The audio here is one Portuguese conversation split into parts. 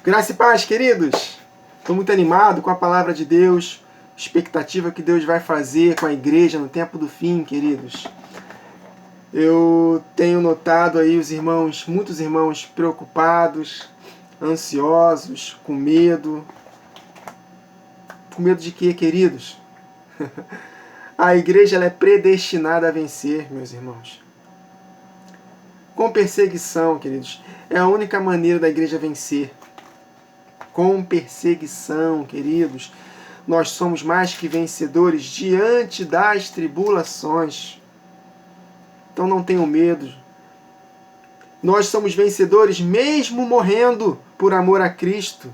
Graça e paz, queridos! Estou muito animado com a palavra de Deus, expectativa que Deus vai fazer com a igreja no tempo do fim, queridos. Eu tenho notado aí os irmãos, muitos irmãos preocupados, ansiosos, com medo. Com medo de quê, queridos? A igreja ela é predestinada a vencer, meus irmãos. Com perseguição, queridos, é a única maneira da igreja vencer. Com perseguição, queridos, nós somos mais que vencedores diante das tribulações. Então não tenham medo. Nós somos vencedores mesmo morrendo por amor a Cristo.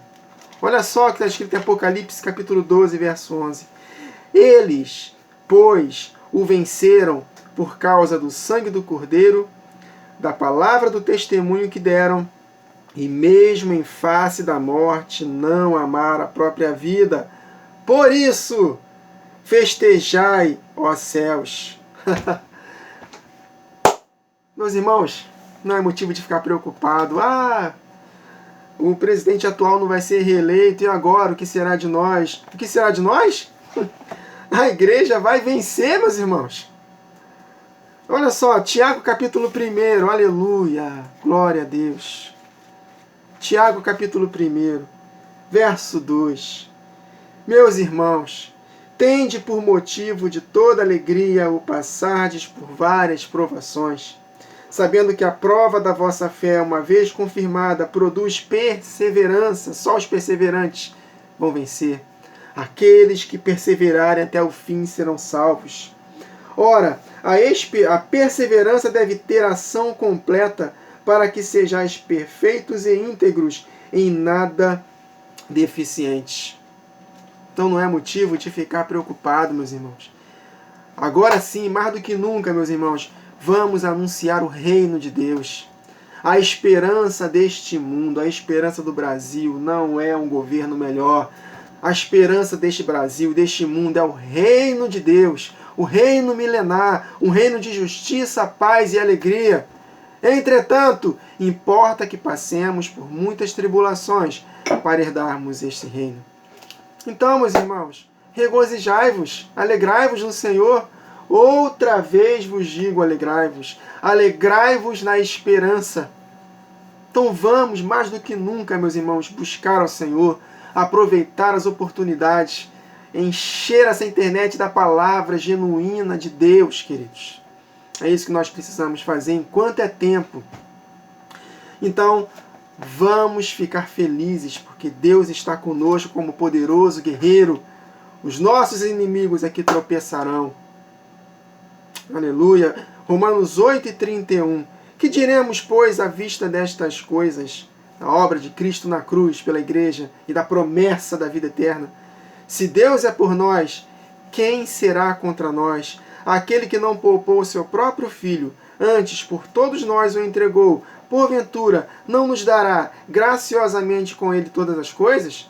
Olha só o que está escrito em Apocalipse capítulo 12, verso 11. Eles, pois, o venceram por causa do sangue do Cordeiro, da palavra do testemunho que deram, e mesmo em face da morte não amaram a própria vida. Por isso, festejai, ó céus. Meus irmãos, não é motivo de ficar preocupado. O presidente atual não vai ser reeleito, e agora o que será de nós? O que será de nós? A igreja vai vencer, meus irmãos. Olha só, Tiago capítulo 1, aleluia, glória a Deus. Tiago capítulo 1, verso 2. Meus irmãos, tende por motivo de toda alegria o passardes por várias provações, sabendo que a prova da vossa fé, uma vez confirmada, produz perseverança. Só os perseverantes vão vencer. Aqueles que perseverarem até o fim serão salvos. Ora, a perseverança deve ter ação completa, para que sejais perfeitos e íntegros, em nada deficientes. Então não é motivo de ficar preocupado, meus irmãos. Agora sim, mais do que nunca, meus irmãos, vamos anunciar o reino de Deus. A esperança deste mundo, a esperança do Brasil, não é um governo melhor. A esperança deste Brasil, deste mundo, é o reino de Deus, o reino milenar, um reino de justiça, paz e alegria. Entretanto, importa que passemos por muitas tribulações para herdarmos este reino. Então, meus irmãos, regozijai-vos, alegrai-vos no Senhor. Outra vez vos digo, alegrai-vos. Alegrai-vos na esperança. Então vamos, mais do que nunca, meus irmãos, buscar ao Senhor, aproveitar as oportunidades, encher essa internet da palavra genuína de Deus, queridos. É isso que nós precisamos fazer enquanto é tempo. Então, vamos ficar felizes, porque Deus está conosco como poderoso guerreiro. Os nossos inimigos aqui tropeçarão. Aleluia. Romanos 8:31. Que diremos, pois, à vista destas coisas, a obra de Cristo na cruz pela igreja e da promessa da vida eterna? Se Deus é por nós, quem será contra nós? Aquele que não poupou o seu próprio filho, antes por todos nós o entregou, porventura não nos dará graciosamente com ele todas as coisas?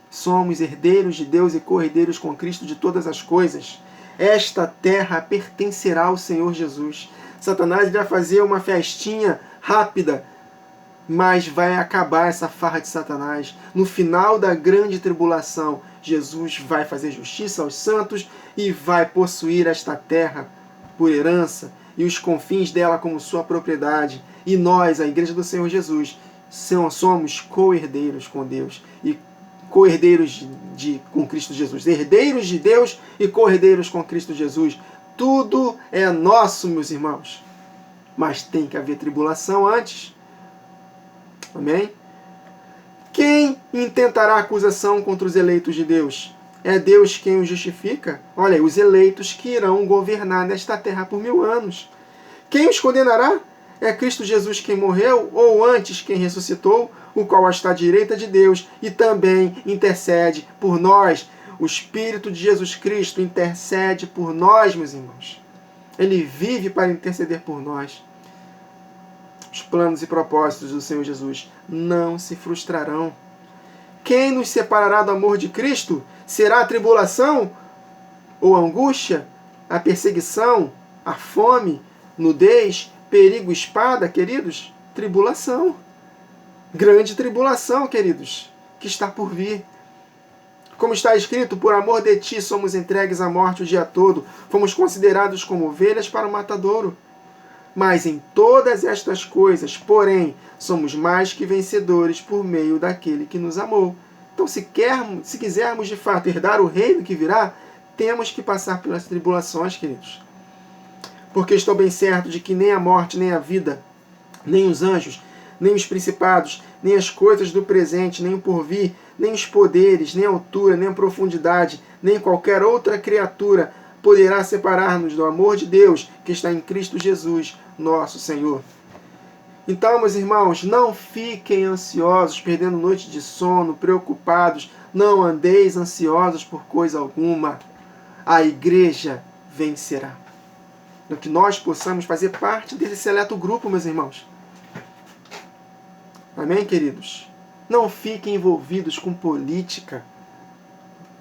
Somos herdeiros de Deus e co-herdeiros com Cristo de todas as coisas. Esta terra pertencerá ao Senhor Jesus. Satanás vai fazer uma festinha rápida, mas vai acabar essa farra de Satanás. No final da grande tribulação, Jesus vai fazer justiça aos santos e vai possuir esta terra por herança e os confins dela como sua propriedade. E nós, a Igreja do Senhor Jesus, somos co-herdeiros com Deus e co-herdeiros com Cristo Jesus. Herdeiros de Deus e co-herdeiros com Cristo Jesus. Tudo é nosso, meus irmãos. Mas tem que haver tribulação antes. Amém? Quem intentará acusação contra os eleitos de Deus? É Deus quem os justifica? Olha aí, os eleitos que irão governar nesta terra por 1000 anos. Quem os condenará? É Cristo Jesus quem morreu, ou antes quem ressuscitou, o qual está à direita de Deus e também intercede por nós. O Espírito de Jesus Cristo intercede por nós, meus irmãos. Ele vive para interceder por nós. Os planos e propósitos do Senhor Jesus não se frustrarão. Quem nos separará do amor de Cristo? Será a tribulação ou a angústia, a perseguição, a fome, nudez, perigo, espada, queridos? Tribulação. grande tribulação, queridos, que está por vir. Como está escrito, por amor de ti somos entregues à morte o dia todo, fomos considerados como ovelhas para o matadouro. Mas em todas estas coisas, porém, somos mais que vencedores por meio daquele que nos amou. Então, se quisermos de fato herdar o reino que virá, temos que passar pelas tribulações, queridos. Porque estou bem certo de que nem a morte, nem a vida, nem os anjos, nem os principados, nem as coisas do presente, nem o porvir, nem os poderes, nem a altura, nem a profundidade, nem qualquer outra criatura poderá separar-nos do amor de Deus que está em Cristo Jesus, nosso Senhor. Então, meus irmãos, não fiquem ansiosos, perdendo noite de sono, preocupados. Não andeis ansiosos por coisa alguma. A igreja vencerá. No que nós possamos fazer parte desse seleto grupo, meus irmãos. Amém, queridos? Não fiquem envolvidos com política.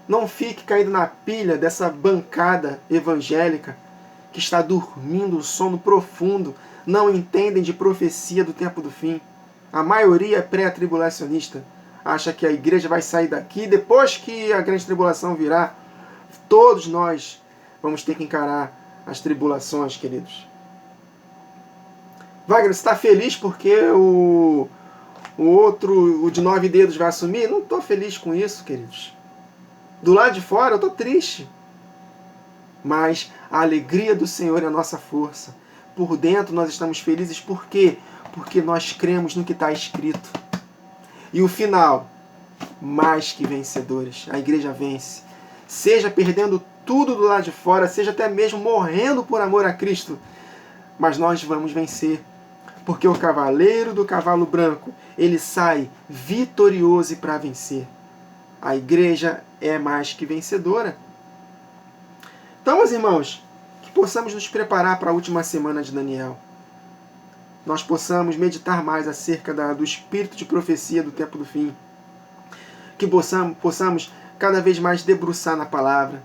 Não fique caído na pilha dessa bancada evangélica que está dormindo o sono profundo, não entendem de profecia do tempo do fim. A maioria é pré-tribulacionista. Acha que a igreja vai sair daqui depois que a grande tribulação virá. Todos nós vamos ter que encarar as tribulações, queridos. Wagner, você está feliz porque o de 9 dedos vai assumir? Não estou feliz com isso, queridos. Do lado de fora eu estou triste. Mas a alegria do Senhor é a nossa força. Por dentro nós estamos felizes. Por quê? Porque nós cremos no que está escrito. E o final, mais que vencedores. A igreja vence. Seja perdendo tudo do lado de fora, seja até mesmo morrendo por amor a Cristo. Mas nós vamos vencer. Porque o cavaleiro do cavalo branco, ele sai vitorioso e para vencer. A igreja é mais que vencedora. Então, meus irmãos, que possamos nos preparar para a última semana de Daniel. Nós possamos meditar mais acerca do espírito de profecia do tempo do fim. Que possamos cada vez mais debruçar na palavra.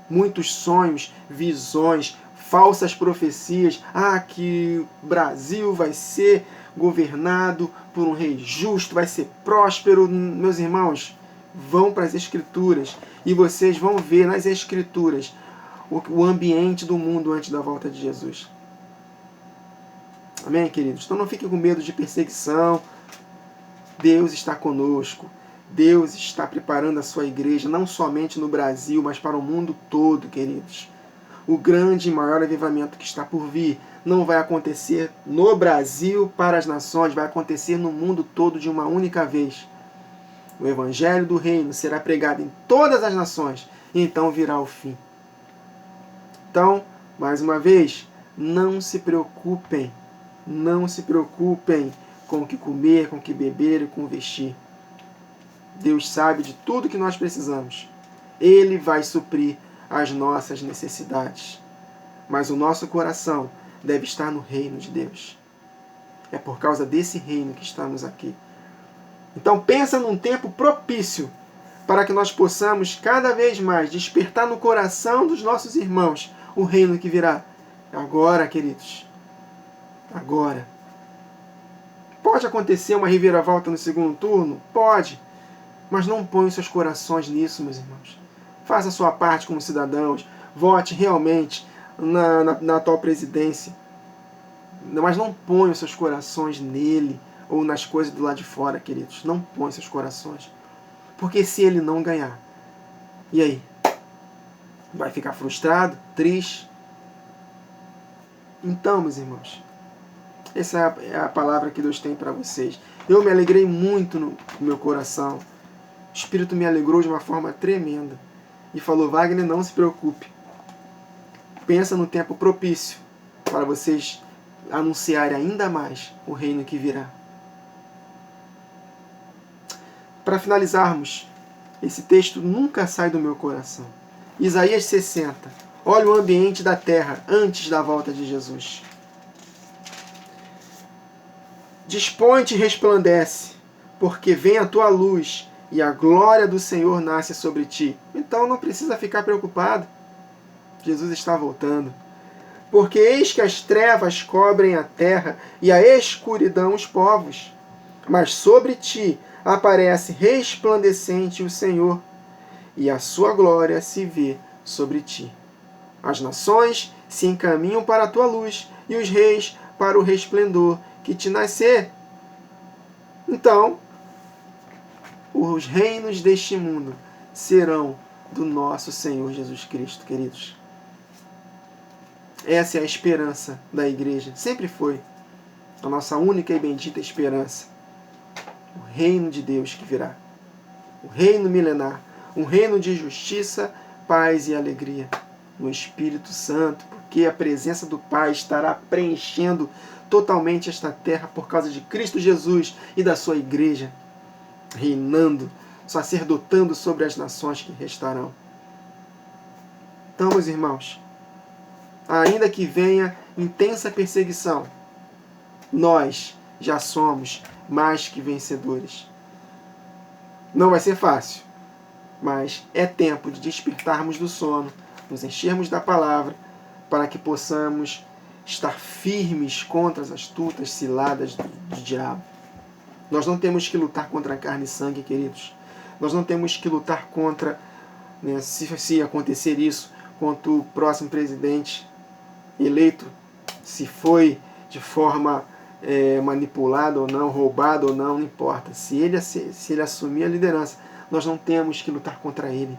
Muitos sonhos, visões, falsas profecias. Que o Brasil vai ser governado por um rei justo, vai ser próspero. Meus irmãos, vão para as Escrituras e vocês vão ver nas Escrituras o ambiente do mundo antes da volta de Jesus. Amém, queridos? Então não fiquem com medo de perseguição. Deus está conosco. Deus está preparando a sua igreja, não somente no Brasil, mas para o mundo todo, queridos. O grande e maior avivamento que está por vir não vai acontecer no Brasil para as nações, vai acontecer no mundo todo de uma única vez. O evangelho do reino será pregado em todas as nações, e então virá o fim. Então, mais uma vez, não se preocupem com o que comer, com o que beber e com o vestir. Deus sabe de tudo que nós precisamos. Ele vai suprir as nossas necessidades. Mas o nosso coração deve estar no reino de Deus. É por causa desse reino que estamos aqui. Então pensa num tempo propício para que nós possamos cada vez mais despertar no coração dos nossos irmãos o reino que virá. Agora, queridos. Agora. Pode acontecer uma reviravolta no segundo turno? Pode. Mas não ponham seus corações nisso, meus irmãos. Faça a sua parte como cidadãos. Vote realmente na atual presidência. Mas não ponham seus corações nele ou nas coisas do lado de fora, queridos. Não ponham seus corações. Porque se ele não ganhar, e aí? Vai ficar frustrado? Triste? Então, meus irmãos, essa é a palavra que Deus tem para vocês. Eu me alegrei muito no meu coração. O Espírito me alegrou de uma forma tremenda. E falou, Wagner, não se preocupe. Pensa no tempo propício para vocês anunciarem ainda mais o reino que virá. Para finalizarmos, esse texto nunca sai do meu coração. Isaías 60. Olha o ambiente da terra antes da volta de Jesus. Dispõe-te e resplandece, porque vem a tua luz e a glória do Senhor nasce sobre ti. Então não precisa ficar preocupado. Jesus está voltando. Porque eis que as trevas cobrem a terra e a escuridão os povos. Mas sobre ti aparece resplandecente o Senhor, e a sua glória se vê sobre ti. As nações se encaminham para a tua luz, e os reis para o resplendor que te nascer. Então, os reinos deste mundo serão do nosso Senhor Jesus Cristo, queridos. Essa é a esperança da igreja. Sempre foi a nossa única e bendita esperança. O reino de Deus que virá. O reino milenar. Um reino de justiça, paz e alegria no Espírito Santo, porque a presença do Pai estará preenchendo totalmente esta terra por causa de Cristo Jesus e da sua igreja, reinando, sacerdotando sobre as nações que restarão. Então, meus irmãos, ainda que venha intensa perseguição, nós já somos mais que vencedores. Não vai ser fácil, mas é tempo de despertarmos do sono, nos enchermos da palavra, para que possamos estar firmes contra as astutas ciladas do diabo. Nós não temos que lutar contra a carne e sangue, queridos. Nós não temos que lutar contra, né, se acontecer isso, contra o próximo presidente eleito, se foi de forma manipulada ou não, roubada ou não, não importa. Se ele assumir a liderança, nós não temos que lutar contra ele.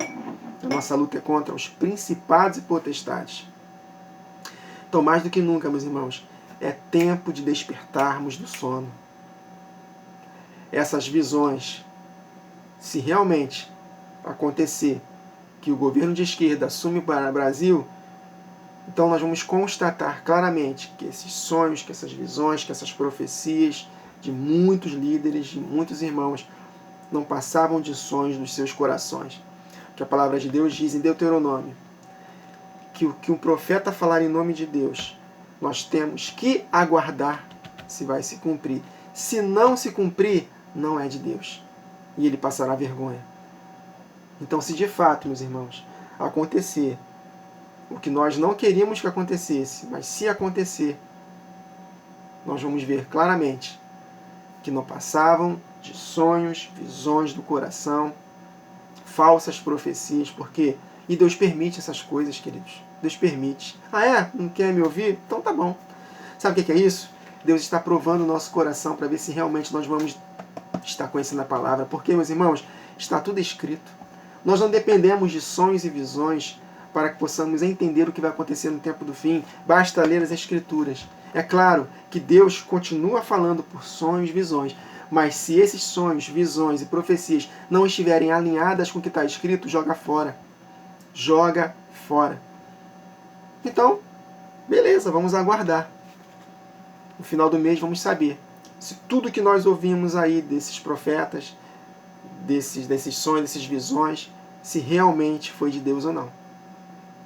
A nossa luta é contra os principados e potestades. Então, mais do que nunca, meus irmãos, é tempo de despertarmos do sono. Essas visões, se realmente acontecer que o governo de esquerda assume para o Brasil, então nós vamos constatar claramente que esses sonhos, que essas visões, que essas profecias de muitos líderes, de muitos irmãos, não passavam de sonhos dos seus corações. Que a palavra de Deus diz em Deuteronômio, que o que um profeta falar em nome de Deus, nós temos que aguardar se vai se cumprir. Se não se cumprir, não é de Deus. E ele passará vergonha. Então, se de fato, meus irmãos, acontecer o que nós não queríamos que acontecesse, mas se acontecer, nós vamos ver claramente que não passavam de sonhos, visões do coração, falsas profecias, porque e Deus permite essas coisas, queridos. Deus permite. Ah, é? Não quer me ouvir? Então tá bom. Sabe o que é isso? Deus está provando o nosso coração para ver se realmente nós vamos estar conhecendo a palavra. Porque, meus irmãos, está tudo escrito. Nós não dependemos de sonhos e visões para que possamos entender o que vai acontecer no tempo do fim. Basta ler as Escrituras. É claro que Deus continua falando por sonhos e visões, mas se esses sonhos, visões e profecias não estiverem alinhadas com o que está escrito, joga fora. Joga fora. Então, beleza, vamos aguardar. No final do mês vamos saber se tudo que nós ouvimos aí desses profetas, desses sonhos, dessas visões, se realmente foi de Deus ou não.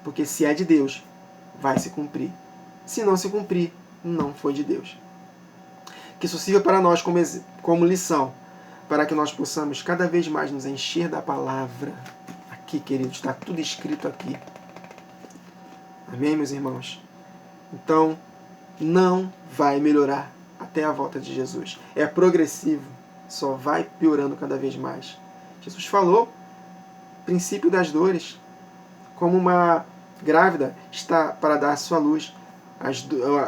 Porque se é de Deus, vai se cumprir. Se não se cumprir, não foi de Deus. Que isso sirva para nós como lição, para que nós possamos cada vez mais nos encher da palavra. Aqui, queridos, está tudo escrito aqui. Amém, meus irmãos? Então, não vai melhorar até a volta de Jesus. É progressivo, só vai piorando cada vez mais. Jesus falou, princípio das dores, como uma grávida está para dar sua luz.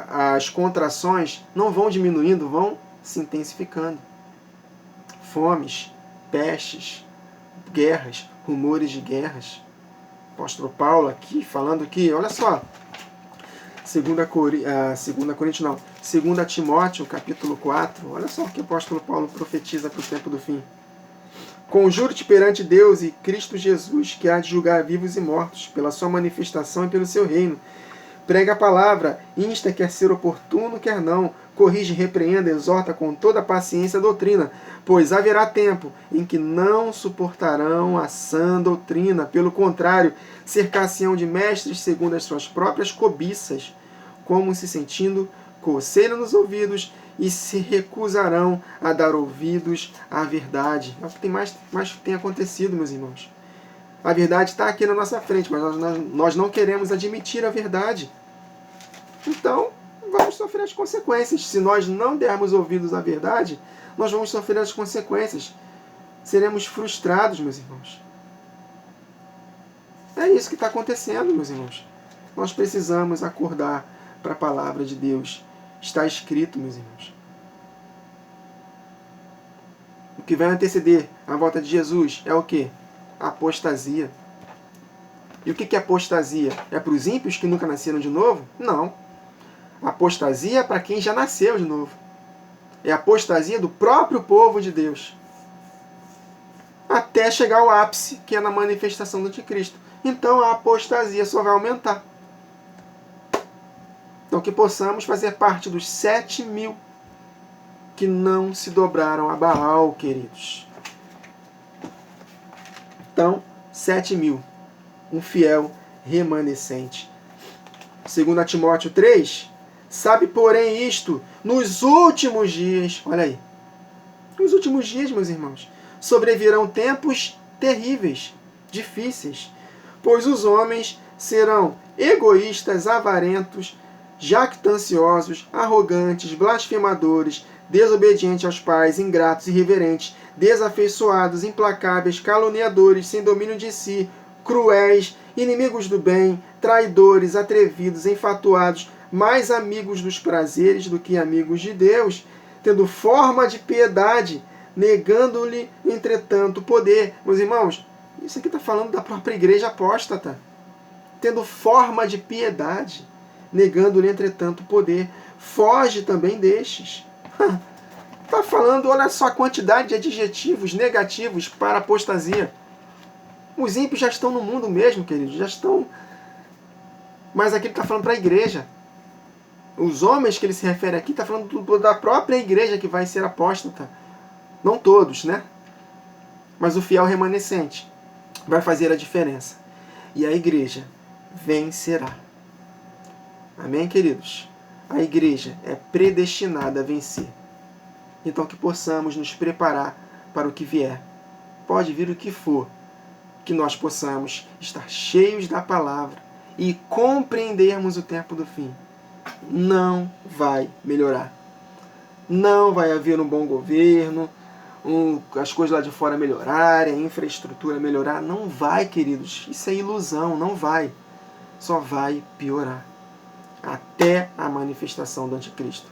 As contrações não vão diminuindo, vão se intensificando. Fomes, pestes, guerras, rumores de guerras. O apóstolo Paulo aqui falando que, olha só, 2 Timóteo, capítulo 4, olha só o que o apóstolo Paulo profetiza para o tempo do fim. Conjuro-te perante Deus e Cristo Jesus, que há de julgar vivos e mortos, pela sua manifestação e pelo seu reino. Prega a palavra, insta quer ser oportuno, quer não, corrige, repreenda, exorta com toda a paciência a doutrina, pois haverá tempo em que não suportarão a sã doutrina, pelo contrário, cercar-se-ão de mestres segundo as suas próprias cobiças, como se sentindo coceira nos ouvidos, e se recusarão a dar ouvidos à verdade. É o que mais tem acontecido, meus irmãos. A verdade está aqui na nossa frente, mas nós não queremos admitir a verdade. Então, vamos sofrer as consequências. Se nós não dermos ouvidos à verdade, nós vamos sofrer as consequências. Seremos frustrados, meus irmãos. É isso que está acontecendo, meus irmãos. Nós precisamos acordar para a palavra de Deus. Está escrito, meus irmãos. O que vai anteceder a volta de Jesus é o quê? A apostasia. E o que é apostasia? É para os ímpios que nunca nasceram de novo? Não. A apostasia é para quem já nasceu de novo. É a apostasia do próprio povo de Deus. Até chegar ao ápice, que é na manifestação do anticristo. Então a apostasia só vai aumentar. Então que possamos fazer parte dos 7.000 que não se dobraram a Baal, queridos. Então, 7.000. Um fiel remanescente. 2 Timóteo 3, sabe, porém, isto, nos últimos dias, olha aí, nos últimos dias, meus irmãos, sobrevirão tempos terríveis, difíceis, pois os homens serão egoístas, avarentos, jactanciosos, arrogantes, blasfemadores, desobedientes aos pais, ingratos, irreverentes, desafeiçoados, implacáveis, caluniadores, sem domínio de si, cruéis, inimigos do bem, traidores, atrevidos, enfatuados, mais amigos dos prazeres do que amigos de Deus, tendo forma de piedade, negando-lhe, entretanto, o poder. Meus irmãos, isso aqui está falando da própria igreja apóstata. Tendo forma de piedade, negando-lhe, entretanto, o poder. Foge também destes. Está falando, olha só a quantidade de adjetivos negativos para a apostasia. Os ímpios já estão no mundo mesmo, queridos, já estão. Mas aqui ele está falando para a igreja. Os homens que ele se refere aqui está falando da própria igreja que vai ser apóstata. Não todos, né? Mas o fiel remanescente vai fazer a diferença. E a igreja vencerá. Amém, queridos? A igreja é predestinada a vencer. Então que possamos nos preparar para o que vier. Pode vir o que for. Que nós possamos estar cheios da palavra e compreendermos o tempo do fim. Não vai melhorar. Não vai haver um bom governo, as coisas lá de fora melhorarem, a infraestrutura melhorar. Não vai, queridos. Isso é ilusão, não vai. Só vai piorar. Até a manifestação do anticristo.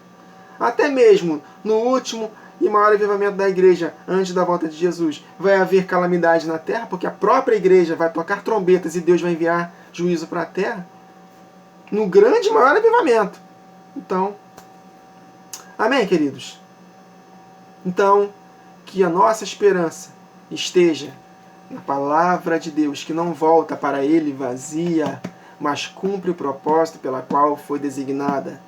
Até mesmo no último e maior avivamento da igreja, antes da volta de Jesus, vai haver calamidade na terra, porque a própria igreja vai tocar trombetas e Deus vai enviar juízo para a terra. No grande e maior avivamento. Então, amém, queridos? Então, que a nossa esperança esteja na palavra de Deus, que não volta para Ele vazia, mas cumpre o propósito pela qual foi designada.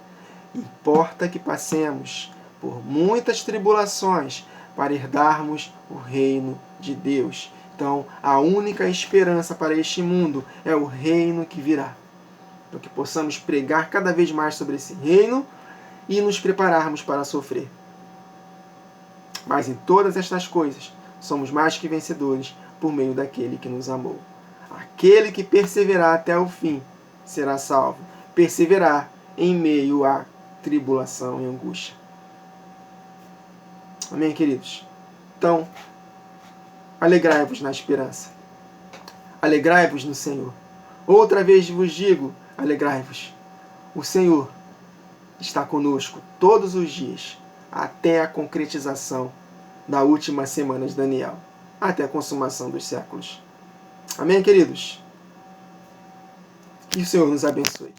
Importa que passemos por muitas tribulações para herdarmos o reino de Deus. Então, a única esperança para este mundo é o reino que virá. Então, que possamos pregar cada vez mais sobre esse reino e nos prepararmos para sofrer. Mas em todas estas coisas, somos mais que vencedores por meio daquele que nos amou. Aquele que perseverar até o fim será salvo. Perseverar em meio à tribulação e angústia. Amém, queridos? Então, alegrai-vos na esperança. Alegrai-vos no Senhor. Outra vez vos digo, alegrai-vos. O Senhor está conosco todos os dias, até a concretização da última semana de Daniel, até a consumação dos séculos. Amém, queridos? Que o Senhor nos abençoe.